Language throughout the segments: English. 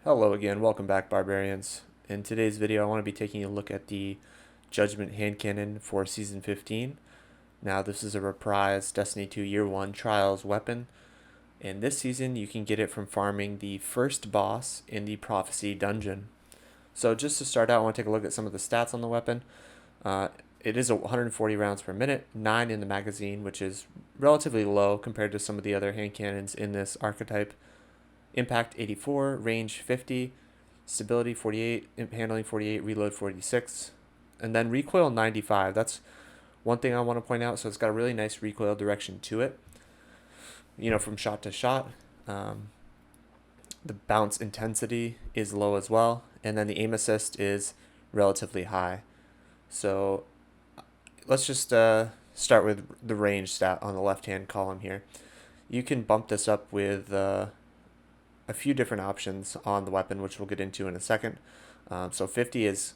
Hello again, welcome back barbarians. In today's video I want to be taking a look at the Judgment hand cannon for Season 15. Now this is a reprised Destiny 2 Year 1 Trials weapon, and this season you can get it from farming the first boss in the Prophecy dungeon. So just to start out I want to take a look at some of the stats on the weapon. It is 140 rounds per minute, 9 in the magazine, which is relatively low compared to some of the other hand cannons in this archetype. Impact 84, range 50, stability 48, handling 48, reload 46, and then recoil 95. That's one thing I want to point out. So it's got a really nice recoil direction to it, from shot to shot. The bounce intensity is low as well, and then the aim assist is relatively high. So let's just start with the range stat on the left hand column here. You can bump this up with a few different options on the weapon, which we'll get into in a second. So 50 is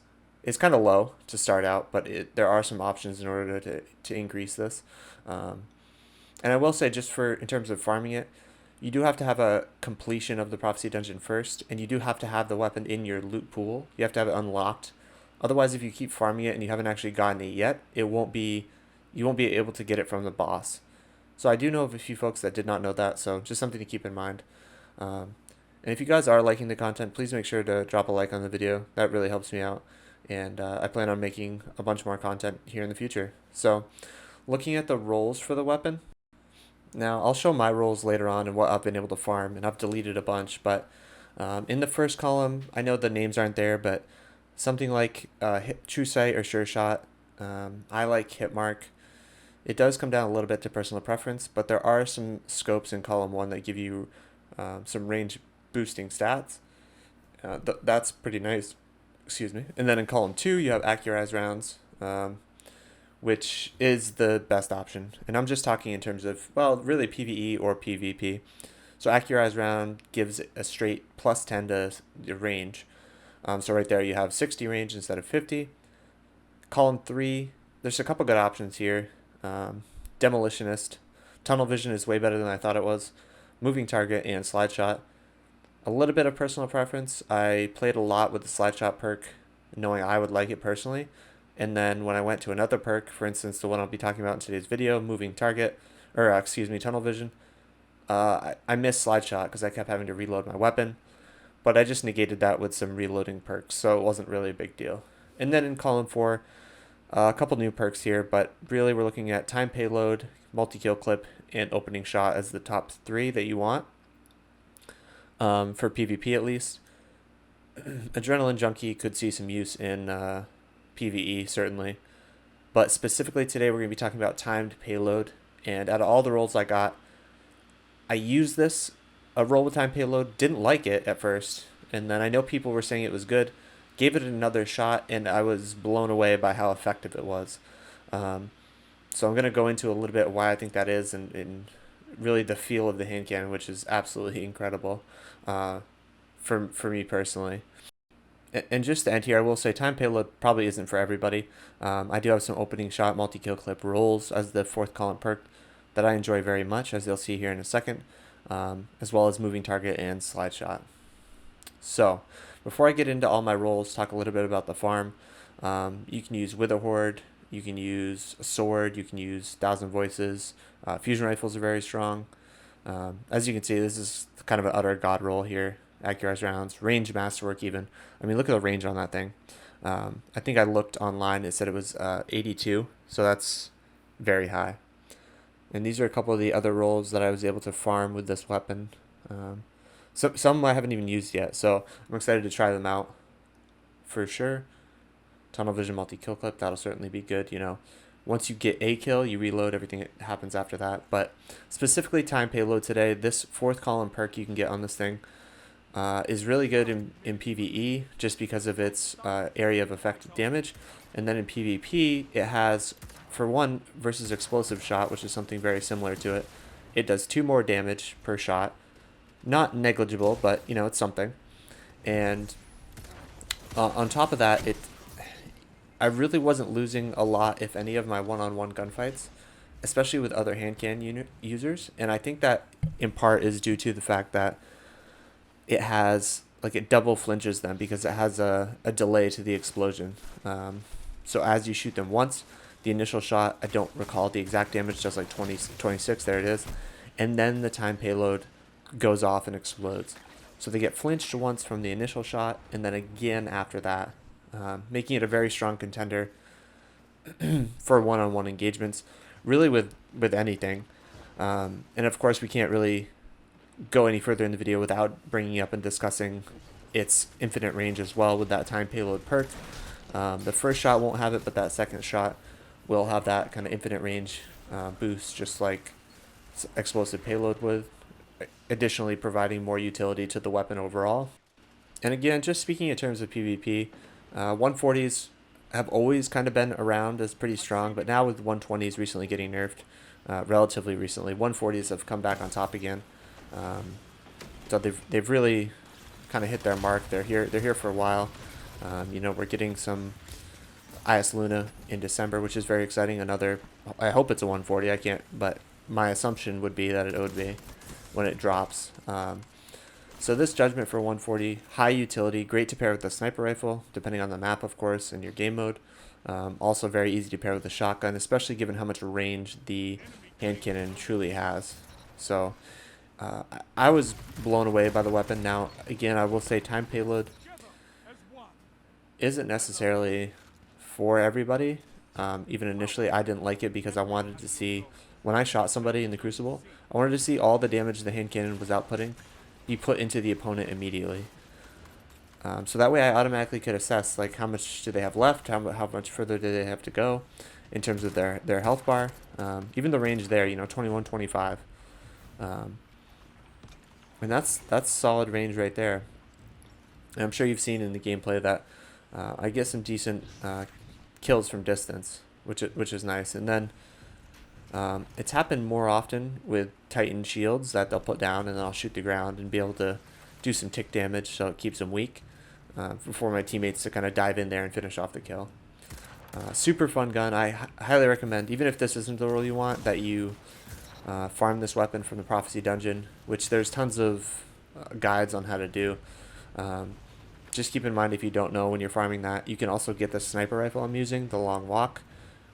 kind of low to start out, but there are some options in order to increase this. And I will say, just in terms of farming it, you do have to have a completion of the Prophecy Dungeon first, and you do have to have the weapon in your loot pool. You have to have it unlocked. Otherwise, if you keep farming it and you haven't actually gotten it yet, you won't be able to get it from the boss. So I do know of a few folks that did not know that, so just something to keep in mind. And if you guys are liking the content, please make sure to drop a like on the video. That really helps me out. And I plan on making a bunch more content here in the future. So looking at the rolls for the weapon. Now I'll show my rolls later on and what I've been able to farm. And I've deleted a bunch. But in the first column, I know the names aren't there, but something like True Sight or Sure Shot. I like Hit Mark. It does come down a little bit to personal preference, but there are some scopes in column 1 that give you some range boosting stats. That's pretty nice. Excuse me. And then in column 2 you have accurized rounds, which is the best option. And I'm just talking in terms of, well, really PvE or PvP. So accurized round gives a straight plus 10 to the range. So right there you have 60 range instead of 50. Column 3, there's a couple good options here. Demolitionist. Tunnel vision is way better than I thought it was. Moving target and slide shot. A little bit of personal preference. I played a lot with the slide shot perk, knowing I would like it personally. And then when I went to another perk, for instance, the one I'll be talking about in today's video, moving target, or tunnel vision, I missed slide shot because I kept having to reload my weapon. But I just negated that with some reloading perks, so it wasn't really a big deal. And then in column 4, a couple new perks here, but really we're looking at time payload, multi-kill clip, and opening shot as the top 3 that you want. For PvP at least. Adrenaline Junkie could see some use in PvE, certainly. But specifically today we're going to be talking about timed payload. And out of all the rolls I got, I used a roll with time payload, didn't like it at first. And then I know people were saying it was good. Gave it another shot, and I was blown away by how effective it was. So I'm going to go into a little bit why I think that is, and really the feel of the hand cannon, which is absolutely incredible for me personally. And just to end here, I will say time payload probably isn't for everybody. I do have some opening shot multi-kill clip rolls as the 4th column perk that I enjoy very much, as you'll see here in a second, as well as moving target and slide shot. So before I get into all my rolls, talk a little bit about the farm. You can use Wither Horde, you can use a sword, you can use Thousand Voices. Fusion rifles are very strong. As you can see, this is kind of an utter god roll here. Accurized rounds, range masterwork even. I mean, look at the range on that thing. I think I looked online, it said it was 82, so that's very high. And these are a couple of the other rolls that I was able to farm with this weapon. Some I haven't even used yet, so I'm excited to try them out for sure. Tunnel vision multi-kill clip, that'll certainly be good. Once you get a kill, you reload, everything that happens after that. But specifically time payload today, this 4th column perk you can get on this thing is really good in PvE just because of its area of effective damage. And then in PvP, it has, for one, versus explosive shot, which is something very similar to it, it does 2 more damage per shot. Not negligible, but it's something. And on top of that, I really wasn't losing a lot, if any, of my one-on-one gunfights, especially with other hand cannon users. And I think that in part is due to the fact that it has like it double flinches them because it has a delay to the explosion. So as you shoot them once, the initial shot, I don't recall the exact damage, just like 26, there it is. And then the time payload goes off and explodes. So they get flinched once from the initial shot, and then again after that, making it a very strong contender for one-on-one engagements, really with anything. And of course, we can't really go any further in the video without bringing up and discussing its infinite range as well with that time payload perk. The first shot won't have it, but that second shot will have that kind of infinite range boost, just like explosive payload would, additionally providing more utility to the weapon overall. And again, just speaking in terms of PvP, 140s have always kind of been around as pretty strong, but now with 120s recently getting nerfed, relatively recently, 140s have come back on top again. So they've really kind of hit their mark. They're here for a while. We're getting some IS Luna in December, which is very exciting. I hope it's a 140. I can't, but my assumption would be that it would be when it drops. So this Judgment for 140, high utility, great to pair with the sniper rifle, depending on the map, of course, and your game mode. Also very easy to pair with the shotgun, especially given how much range the hand cannon truly has. So I was blown away by the weapon. Now, again, I will say time payload isn't necessarily for everybody. Even initially, I didn't like it because I wanted to see, when I shot somebody in the Crucible, I wanted to see all the damage the hand cannon was outputting be put into the opponent immediately. So that way I automatically could assess, like, how much do they have left, how much further do they have to go in terms of their health bar. Even the range there, 21, 25. And that's solid range right there. And I'm sure you've seen in the gameplay that I get some decent kills from distance, which is nice. And then it's happened more often with Titan shields that they'll put down and then I'll shoot the ground and be able to do some tick damage so it keeps them weak for my teammates to kind of dive in there and finish off the kill. Super fun gun. I highly recommend, even if this isn't the role you want, that you farm this weapon from the Prophecy Dungeon, which there's tons of guides on how to do. Just keep in mind, if you don't know when you're farming that, you can also get the sniper rifle I'm using, the Long Walk,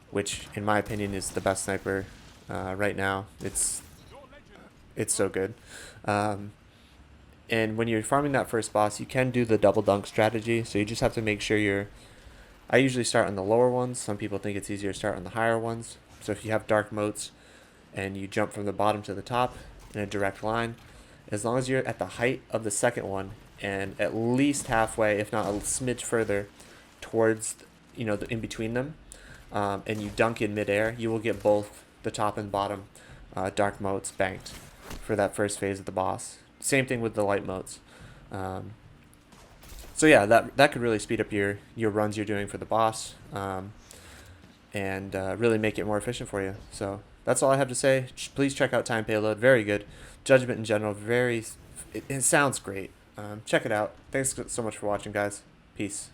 which in my opinion is the best sniper right now. It's so good. And when you're farming that first boss, you can do the double dunk strategy, so you just have to make sure I usually start on the lower ones. Some people think it's easier to start on the higher ones. So if you have dark moats and you jump from the bottom to the top in a direct line, as long as you're at the height of the second one and at least halfway, if not a smidge further, towards the in between them, and you dunk in midair, you will get both the top and bottom dark moats banked for that first phase of the boss. Same thing with the light moats. So yeah, that could really speed up your runs you're doing for the boss, and really make it more efficient for you. So that's all I have to say. Please check out Time Payload. Very good. Judgment in general, it sounds great. Check it out. Thanks so much for watching, guys. Peace.